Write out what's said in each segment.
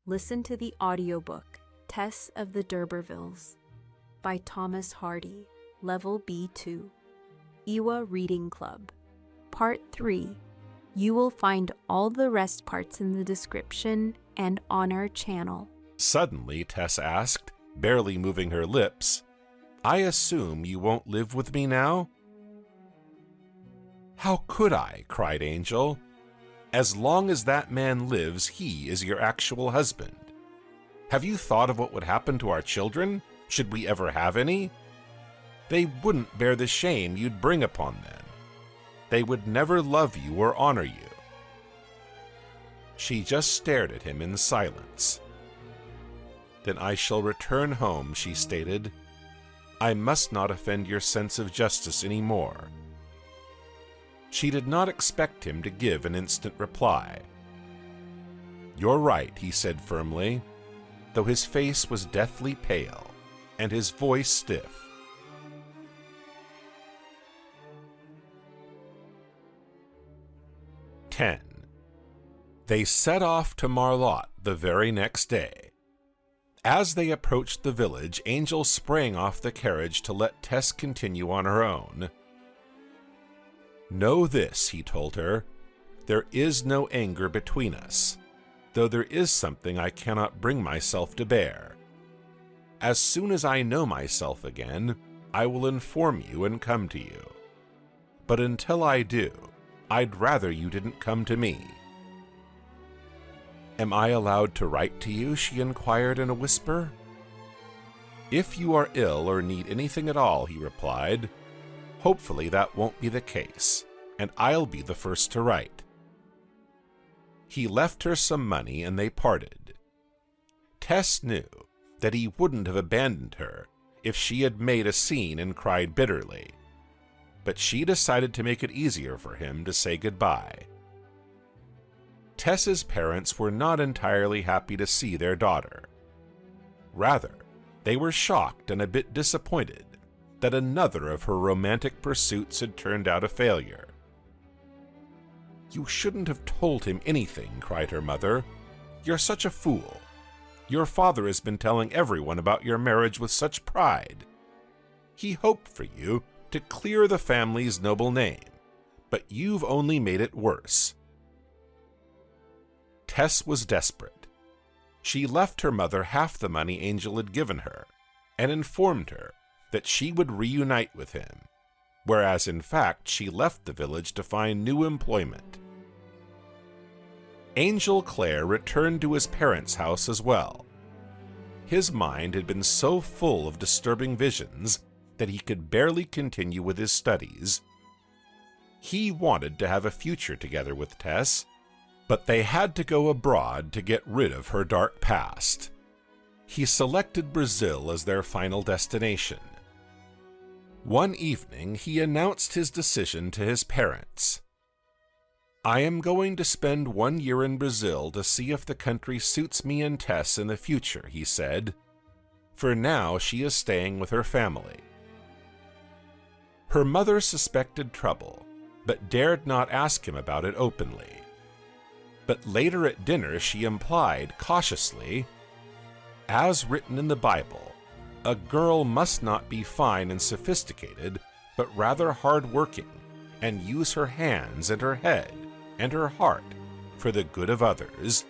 Listen to the audiobook, Tess of the D'Urbervilles, by Thomas Hardy, Level B2, Iwa Reading Club. Part 3. You will find all the rest parts in the description and on our channel. Suddenly, Tess asked, barely moving her lips, "I assume you won't live with me now?" "How could I?" cried Angel. "As long as that man lives, he is your actual husband. Have you thought of what would happen to our children, should we ever have any? They wouldn't bear the shame you'd bring upon them. They would never love you or honor you." She just stared at him in silence. "Then I shall return home," she stated. "I must not offend your sense of justice any more." She did not expect him to give an instant reply. "You're right," he said firmly, though his face was deathly pale and his voice stiff. They set off to Marlotte the very next day. As they approached the village, Angel sprang off the carriage to let Tess continue on her own. "Know this," he told her, "there is no anger between us, though there is something I cannot bring myself to bear. As soon as I know myself again, I will inform you and come to you. But until I do, I'd rather you didn't come to me." "Am I allowed to write to you?" she inquired in a whisper. "If you are ill or need anything at all," he replied. "Hopefully that won't be the case, and I'll be the first to write." He left her some money and they parted. Tess knew that he wouldn't have abandoned her if she had made a scene and cried bitterly, but she decided to make it easier for him to say goodbye. Tess's parents were not entirely happy to see their daughter. Rather, they were shocked and a bit disappointed that another of her romantic pursuits had turned out a failure. "You shouldn't have told him anything," cried her mother. "You're such a fool. Your father has been telling everyone about your marriage with such pride. He hoped for you to clear the family's noble name, but you've only made it worse." Tess was desperate. She left her mother half the money Angel had given her and informed her that she would reunite with him, whereas in fact she left the village to find new employment. Angel Clare returned to his parents' house as well. His mind had been so full of disturbing visions that he could barely continue with his studies. He wanted to have a future together with Tess, but they had to go abroad to get rid of her dark past. He selected Brazil as their final destination. One evening, he announced his decision to his parents. "I am going to spend 1 year in Brazil to see if the country suits me and Tess in the future," he said. "For now, she is staying with her family." Her mother suspected trouble, but dared not ask him about it openly. But later at dinner, she implied, cautiously, "As written in the Bible, a girl must not be fine and sophisticated, but rather hard-working, and use her hands and her head and her heart for the good of others.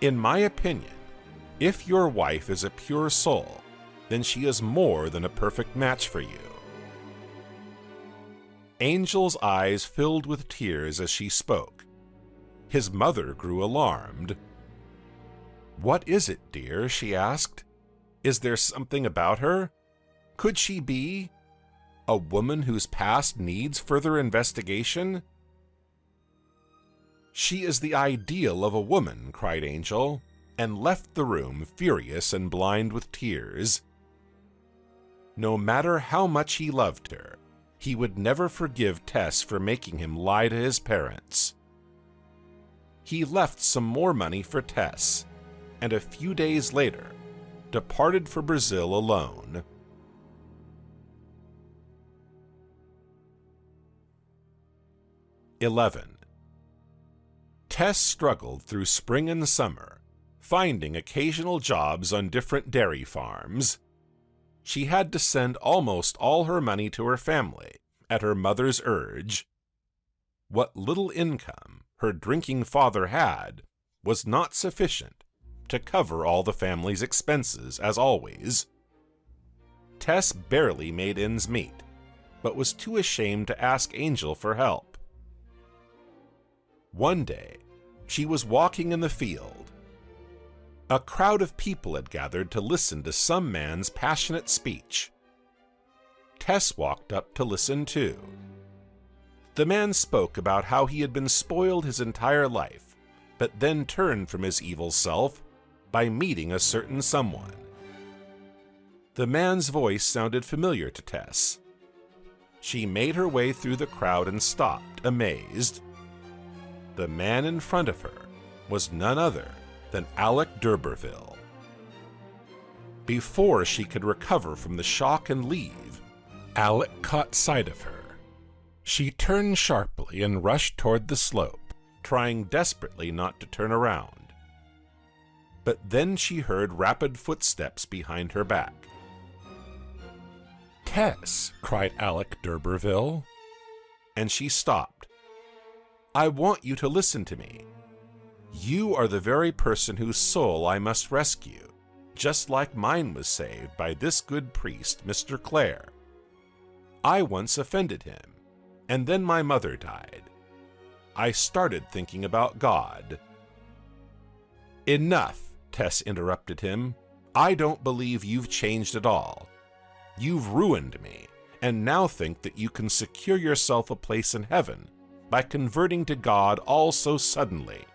In my opinion, if your wife is a pure soul, then she is more than a perfect match for you." Angel's eyes filled with tears as she spoke. His mother grew alarmed. "What is it, dear?" she asked. "Is there something about her? Could she be a woman whose past needs further investigation?" "She is the ideal of a woman," cried Angel, and left the room furious and blind with tears. No matter how much he loved her, he would never forgive Tess for making him lie to his parents. He left some more money for Tess, and a few days later departed for Brazil alone. Tess struggled through spring and summer, finding occasional jobs on different dairy farms. She had to send almost all her money to her family, at her mother's urge. What little income her drinking father had was not sufficient to cover all the family's expenses, as always. Tess barely made ends meet, but was too ashamed to ask Angel for help. One day, she was walking in the field. A crowd of people had gathered to listen to some man's passionate speech. Tess walked up to listen too. The man spoke about how he had been spoiled his entire life, but then turned from his evil self by meeting a certain someone. The man's voice sounded familiar to Tess. She made her way through the crowd and stopped, amazed. The man in front of her was none other than Alec d'Urberville. Before she could recover from the shock and leave, Alec caught sight of her. She turned sharply and rushed toward the slope, trying desperately not to turn around. But then she heard rapid footsteps behind her back. "Tess!" cried Alec d'Urberville. And she stopped. "I want you to listen to me. You are the very person whose soul I must rescue, just like mine was saved by this good priest, Mr. Clare. I once offended him, and then my mother died. I started thinking about God." "Enough," Tess interrupted him. "I don't believe you've changed at all. You've ruined me, and now think that you can secure yourself a place in heaven by converting to God all so suddenly."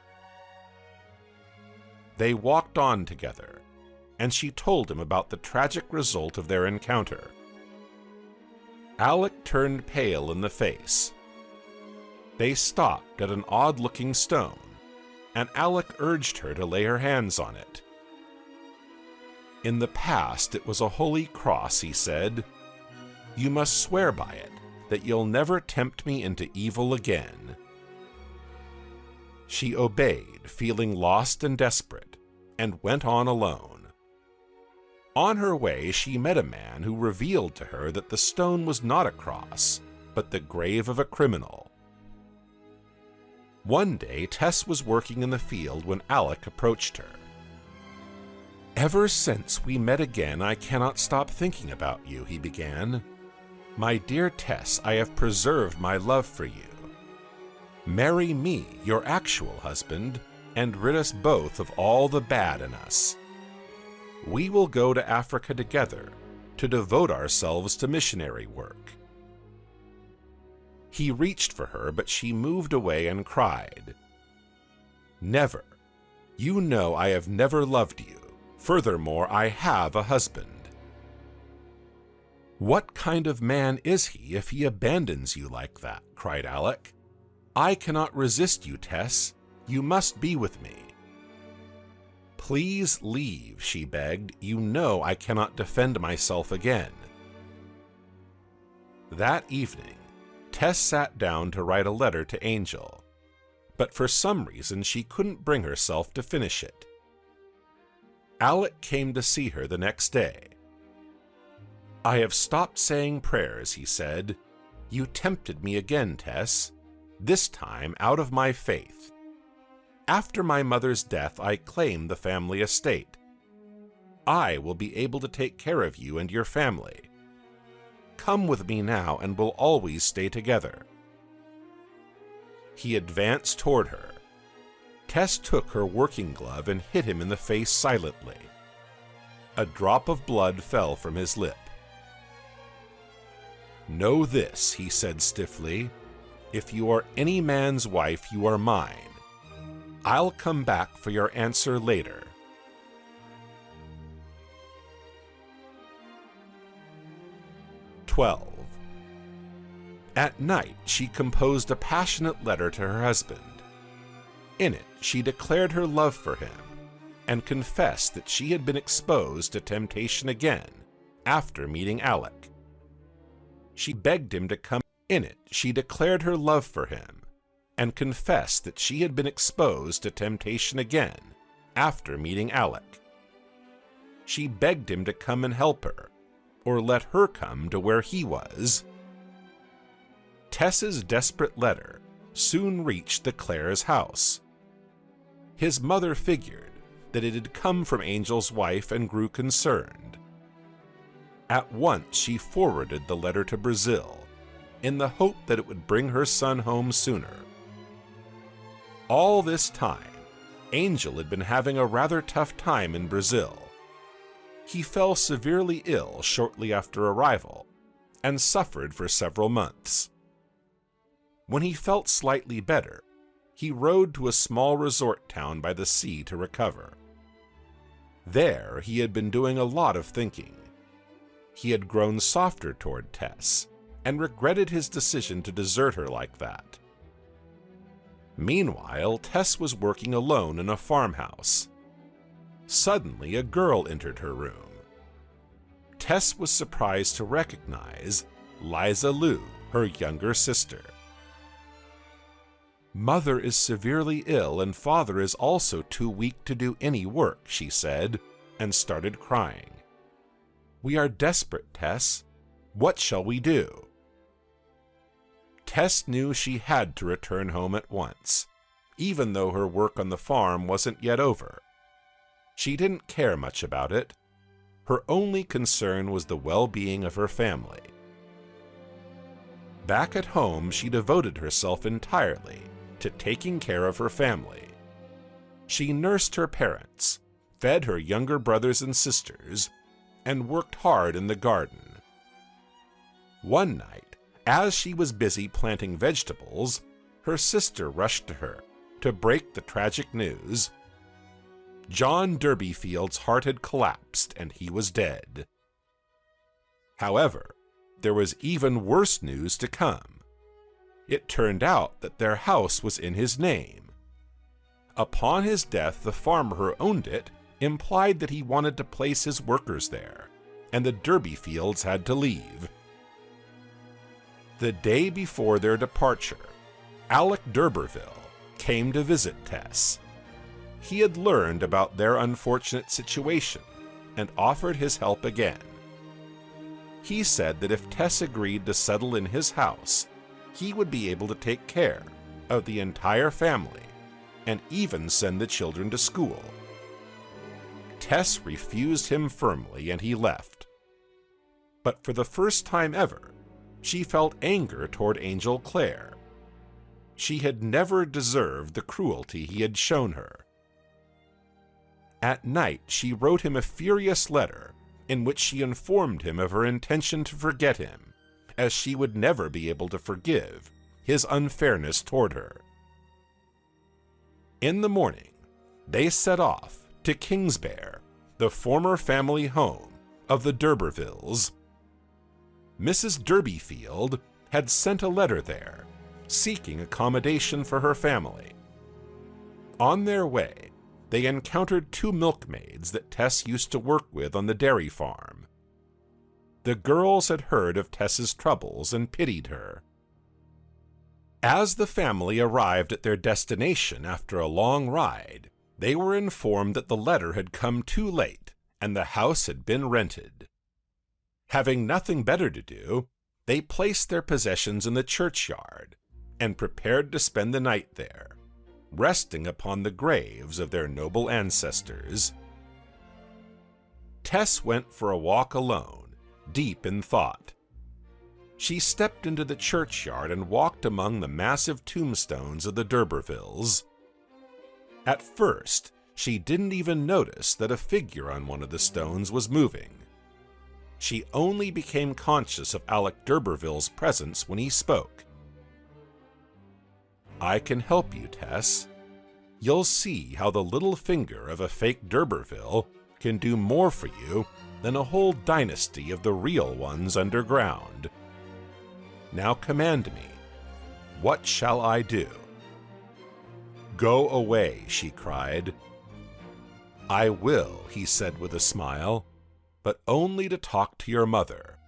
They walked on together, and she told him about the tragic result of their encounter. Alec turned pale in the face. They stopped at an odd-looking stone, and Alec urged her to lay her hands on it. "In the past, it was a holy cross," he said. "You must swear by it, that you'll never tempt me into evil again." She obeyed, feeling lost and desperate, and went on alone. On her way, she met a man who revealed to her that the stone was not a cross, but the grave of a criminal. One day, Tess was working in the field when Alec approached her. "Ever since we met again, I cannot stop thinking about you," he began. "My dear Tess, I have preserved my love for you. Marry me, your actual husband, and rid us both of all the bad in us. We will go to Africa together to devote ourselves to missionary work." He reached for her, but she moved away and cried, "Never. You know I have never loved you. Furthermore, I have a husband." "What kind of man is he if he abandons you like that?" cried Alec. "I cannot resist you, Tess. You must be with me." "Please leave," she begged. "You know I cannot defend myself again." That evening, Tess sat down to write a letter to Angel, but for some reason she couldn't bring herself to finish it. Alec came to see her the next day. "I have stopped saying prayers," he said. "You tempted me again, Tess, this time out of my faith. After my mother's death, I claimed the family estate. I will be able to take care of you and your family. Come with me now, and we'll always stay together." He advanced toward her. Tess took her working glove and hit him in the face silently. A drop of blood fell from his lip. "Know this," he said stiffly. "If you are any man's wife, you are mine. I'll come back for your answer later." At night, she composed a passionate letter to her husband. In it, she declared her love for him and confessed that she had been exposed to temptation again after meeting Alec. She begged him to come. In it, she declared her love for him and confessed that she had been exposed to temptation again after meeting Alec. She begged him to come and help her, or let her come to where he was. Tess's desperate letter soon reached the Clares' house. His mother figured that it had come from Angel's wife and grew concerned. At once she forwarded the letter to Brazil, in the hope that it would bring her son home sooner. All this time, Angel had been having a rather tough time in Brazil. He fell severely ill shortly after arrival and suffered for several months. When he felt slightly better, he rode to a small resort town by the sea to recover. There, he had been doing a lot of thinking. He had grown softer toward Tess and regretted his decision to desert her like that. Meanwhile, Tess was working alone in a farmhouse. Suddenly, a girl entered her room. Tess was surprised to recognize Liza Lou, her younger sister. "Mother is severely ill and father is also too weak to do any work," she said, and started crying. "We are desperate, Tess. What shall we do?" Tess knew she had to return home at once, even though her work on the farm wasn't yet over. She didn't care much about it. Her only concern was the well-being of her family. Back at home, she devoted herself entirely to taking care of her family. She nursed her parents, fed her younger brothers and sisters, and worked hard in the garden. One night, as she was busy planting vegetables, her sister rushed to her to break the tragic news. John Durbeyfield's heart had collapsed and he was dead. However, there was even worse news to come. It turned out that their house was in his name. Upon his death, the farmer who owned it implied that he wanted to place his workers there, and the Durbeyfields had to leave. The day before their departure, Alec d'Urberville came to visit Tess. He had learned about their unfortunate situation and offered his help again. He said that if Tess agreed to settle in his house, he would be able to take care of the entire family and even send the children to school. Tess refused him firmly and he left. But for the first time ever, she felt anger toward Angel Clare. She had never deserved the cruelty he had shown her. At night, she wrote him a furious letter in which she informed him of her intention to forget him, as she would never be able to forgive his unfairness toward her. In the morning, they set off to Kingsbear, the former family home of the d'Urbervilles. Mrs. Durbeyfield had sent a letter there, seeking accommodation for her family. On their way, they encountered two milkmaids that Tess used to work with on the dairy farm. The girls had heard of Tess's troubles and pitied her. As the family arrived at their destination after a long ride, they were informed that the letter had come too late and the house had been rented. Having nothing better to do, they placed their possessions in the churchyard and prepared to spend the night there, resting upon the graves of their noble ancestors. Tess went for a walk alone, deep in thought. She stepped into the churchyard and walked among the massive tombstones of the d'Urbervilles. At first, she didn't even notice that a figure on one of the stones was moving. She only became conscious of Alec d'Urberville's presence when he spoke. "I can help you, Tess. You'll see how the little finger of a fake d'Urberville can do more for you than a whole dynasty of the real ones underground. Now command me. What shall I do?" "Go away," she cried. "I will," he said with a smile, "but only to talk to your mother."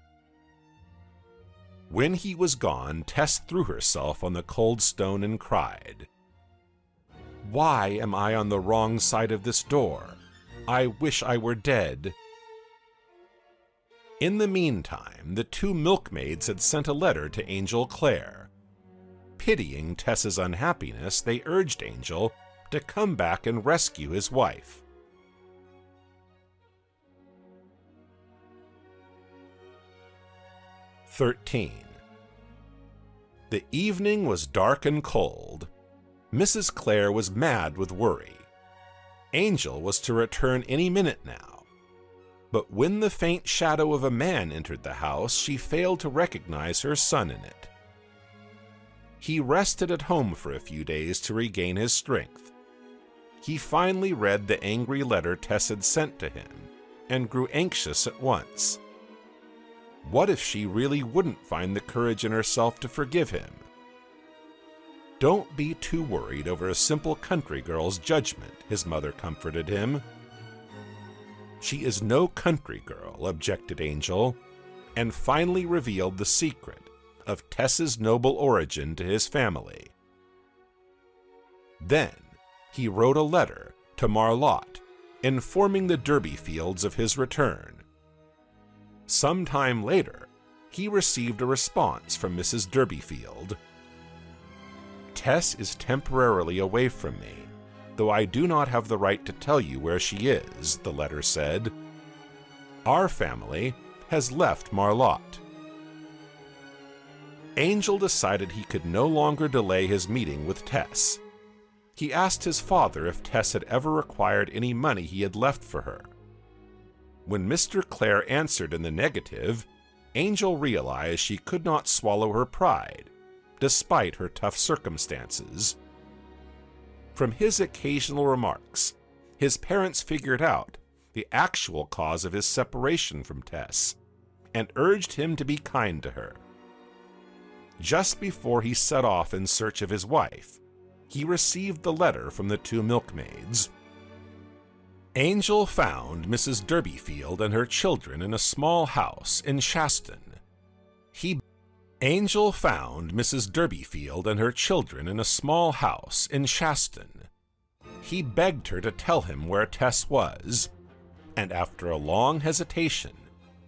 When he was gone, Tess threw herself on the cold stone and cried. Why am I on the wrong side of this door? I wish I were dead." In the meantime, the two milkmaids had sent a letter to Angel Clare. Pitying Tess's unhappiness, they urged Angel to come back and rescue his wife. "13. The evening was dark and cold. Mrs. Clare was mad with worry. Angel was to return any minute now. But when the faint shadow of a man entered the house, she failed to recognize her son in it. He rested at home for a few days to regain his strength. He finally read the angry letter Tess had sent to him and grew anxious at once. What if she really wouldn't find the courage in herself to forgive him? "Don't be too worried over a simple country girl's judgment," his mother comforted him. "She is no country girl," objected Angel, and finally revealed the secret of Tess's noble origin to his family. Then he wrote a letter to Marlotte, informing the Derbyfields of his return. Some time later, he received a response from Mrs. Derbyfield. "Tess is temporarily away from me, though I do not have the right to tell you where she is," the letter said. "Our family has left Marlotte." Angel decided he could no longer delay his meeting with Tess. He asked his father if Tess had ever required any money he had left for her. When Mr. Clare answered in the negative, Angel realized she could not swallow her pride, despite her tough circumstances. From his occasional remarks, his parents figured out the actual cause of his separation from Tess and urged him to be kind to her. Just before he set off in search of his wife, he received the letter from the two milkmaids. Angel found Mrs. Derbyfield and her children in a small house in Shaston. Angel found Mrs. Derbyfield and her children in a small house in Shaston. He begged her to tell him where Tess was, and after a long hesitation,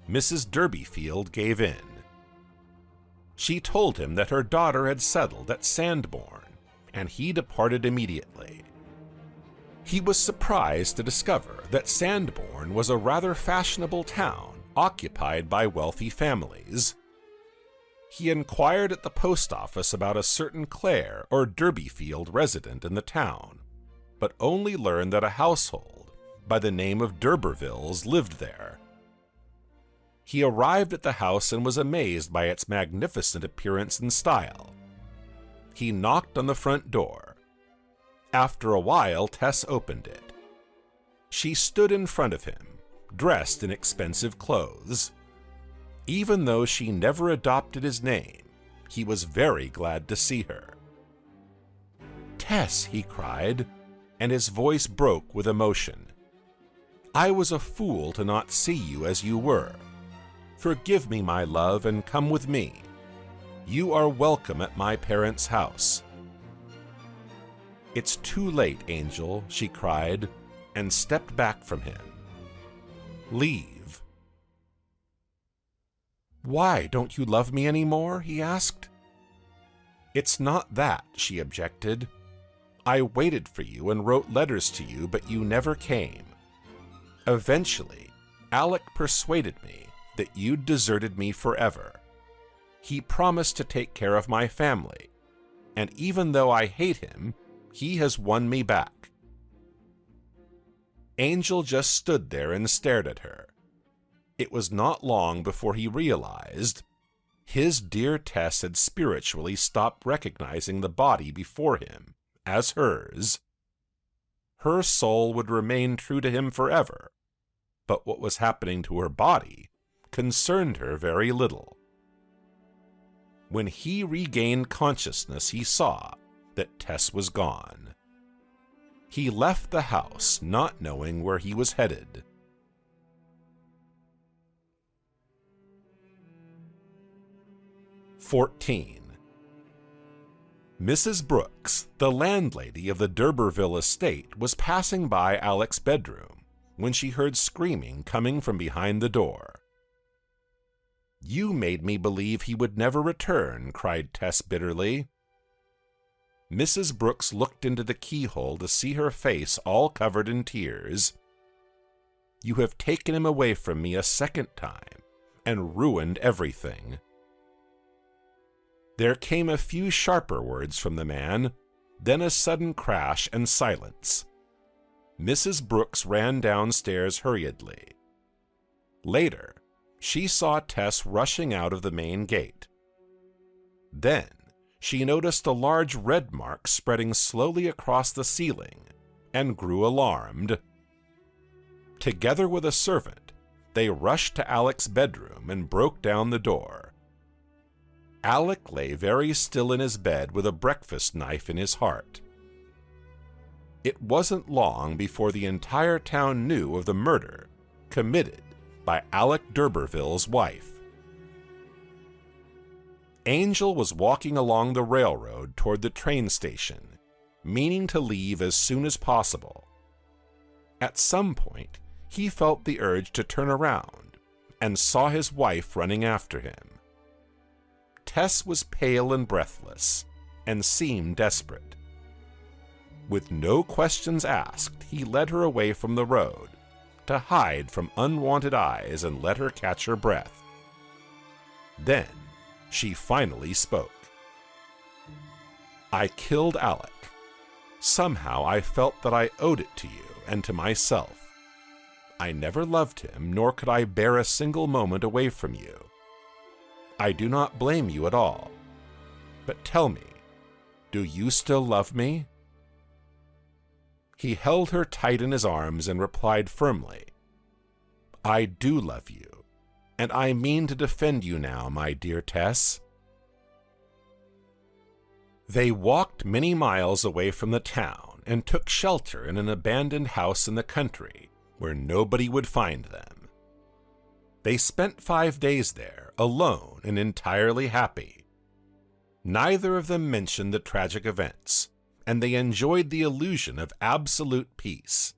Mrs. Derbyfield gave in. She told him that her daughter had settled at Sandbourne, and he departed immediately. He was surprised to discover that Sandbourne was a rather fashionable town occupied by wealthy families. He inquired at the post office about a certain Clare or Derbyfield resident in the town, but only learned that a household by the name of D'Urbervilles lived there. He arrived at the house and was amazed by its magnificent appearance and style. He knocked on the front door. After a while, Tess opened it. She stood in front of him, dressed in expensive clothes. Even though she never adopted his name, he was very glad to see her. "Tess," he cried, and his voice broke with emotion. "I was a fool to not see you as you were. Forgive me, my love, and come with me. You are welcome at my parents' house." "It's too late, Angel," she cried, and stepped back from him. "Leave." "Why, don't you love me anymore?" he asked. "It's not that," she objected. "I waited for you and wrote letters to you, but you never came. Eventually, Alec persuaded me that you'd deserted me forever. He promised to take care of my family, and even though I hate him, he has won me back." Angel just stood there and stared at her. It was not long before he realized his dear Tess had spiritually stopped recognizing the body before him as hers. Her soul would remain true to him forever, but what was happening to her body concerned her very little. When he regained consciousness, he saw that Tess was gone. He left the house not knowing where he was headed. "14. Mrs. Brooks, the landlady of the D'Urberville estate, was passing by Alec's bedroom when she heard screaming coming from behind the door. "You made me believe he would never return," cried Tess bitterly. Mrs. Brooks looked into the keyhole to see her face all covered in tears. "You have taken him away from me a second time and ruined everything." There came a few sharper words from the man, then a sudden crash and silence. Mrs. Brooks ran downstairs hurriedly. Later, she saw Tess rushing out of the main gate. Then, she noticed a large red mark spreading slowly across the ceiling and grew alarmed. Together with a servant, they rushed to Alec's bedroom and broke down the door. Alec lay very still in his bed with a breakfast knife in his heart. It wasn't long before the entire town knew of the murder committed by Alec D'Urberville's wife. Angel was walking along the railroad toward the train station, meaning to leave as soon as possible. At some point, he felt the urge to turn around and saw his wife running after him. Tess was pale and breathless and seemed desperate. With no questions asked, he led her away from the road to hide from unwanted eyes and let her catch her breath. Then she finally spoke. "I killed Alec. Somehow I felt that I owed it to you and to myself. I never loved him, nor could I bear a single moment away from you. I do not blame you at all. But tell me, do you still love me?" He held her tight in his arms and replied firmly, "I do love you, and I mean to defend you now, my dear Tess." They walked many miles away from the town and took shelter in an abandoned house in the country where nobody would find them. They spent 5 days there, alone and entirely happy. Neither of them mentioned the tragic events, and they enjoyed the illusion of absolute peace.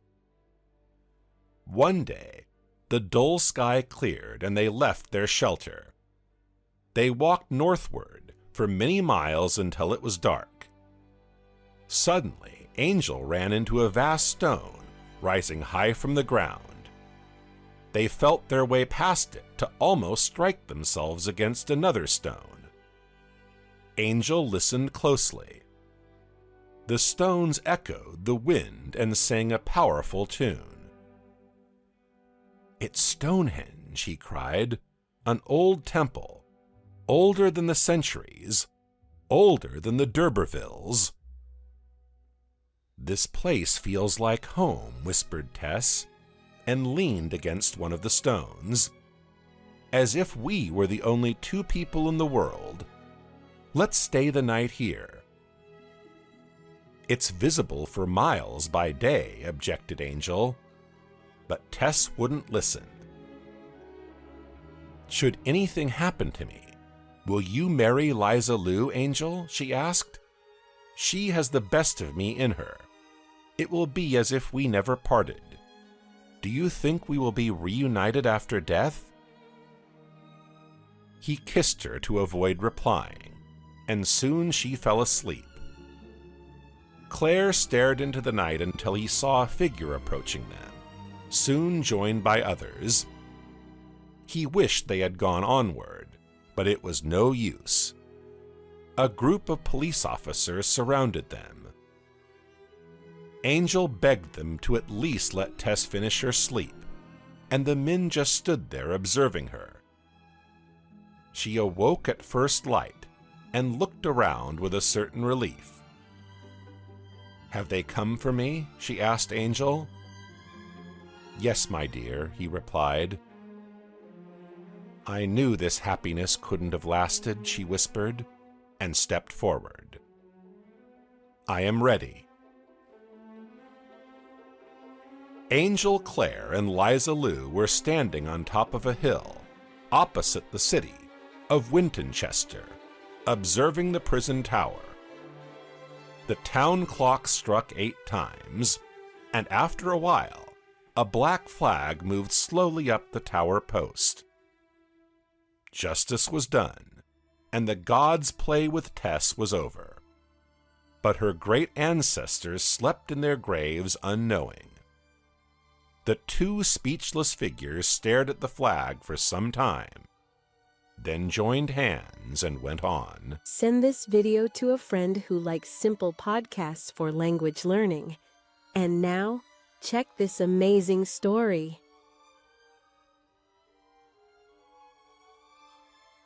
One day, the dull sky cleared and they left their shelter. They walked northward for many miles until it was dark. Suddenly, Angel ran into a vast stone rising high from the ground. They felt their way past it to almost strike themselves against another stone. Angel listened closely. The stones echoed the wind and sang a powerful tune. "It's Stonehenge," he cried, "an old temple, older than the centuries, older than the D'Urbervilles." "This place feels like home," whispered Tess, and leaned against one of the stones. "As if we were the only 2 people in the world. Let's stay the night here." "It's visible for miles by day," objected Angel. But Tess wouldn't listen. "Should anything happen to me, will you marry Liza Lou, Angel?" she asked. "She has the best of me in her. It will be as if we never parted. Do you think we will be reunited after death?" He kissed her to avoid replying, and soon she fell asleep. Claire stared into the night until he saw a figure approaching them, soon joined by others. He wished they had gone onward, but it was no use. A group of police officers surrounded them. Angel begged them to at least let Tess finish her sleep, and the men just stood there observing her. She awoke at first light and looked around with a certain relief. "Have they come for me?" she asked Angel. "Yes, my dear," he replied. "I knew this happiness couldn't have lasted," she whispered, and stepped forward. "I am ready." Angel, Claire, and Liza Lou were standing on top of a hill, opposite the city of Wintonchester, observing the prison tower. The town clock struck 8 times, and after a while, a black flag moved slowly up the tower post. Justice was done, and the gods' play with Tess was over. But her great ancestors slept in their graves unknowing. The 2 speechless figures stared at the flag for some time, then joined hands and went on. Send this video to a friend who likes simple podcasts for language learning. And now, check this amazing story.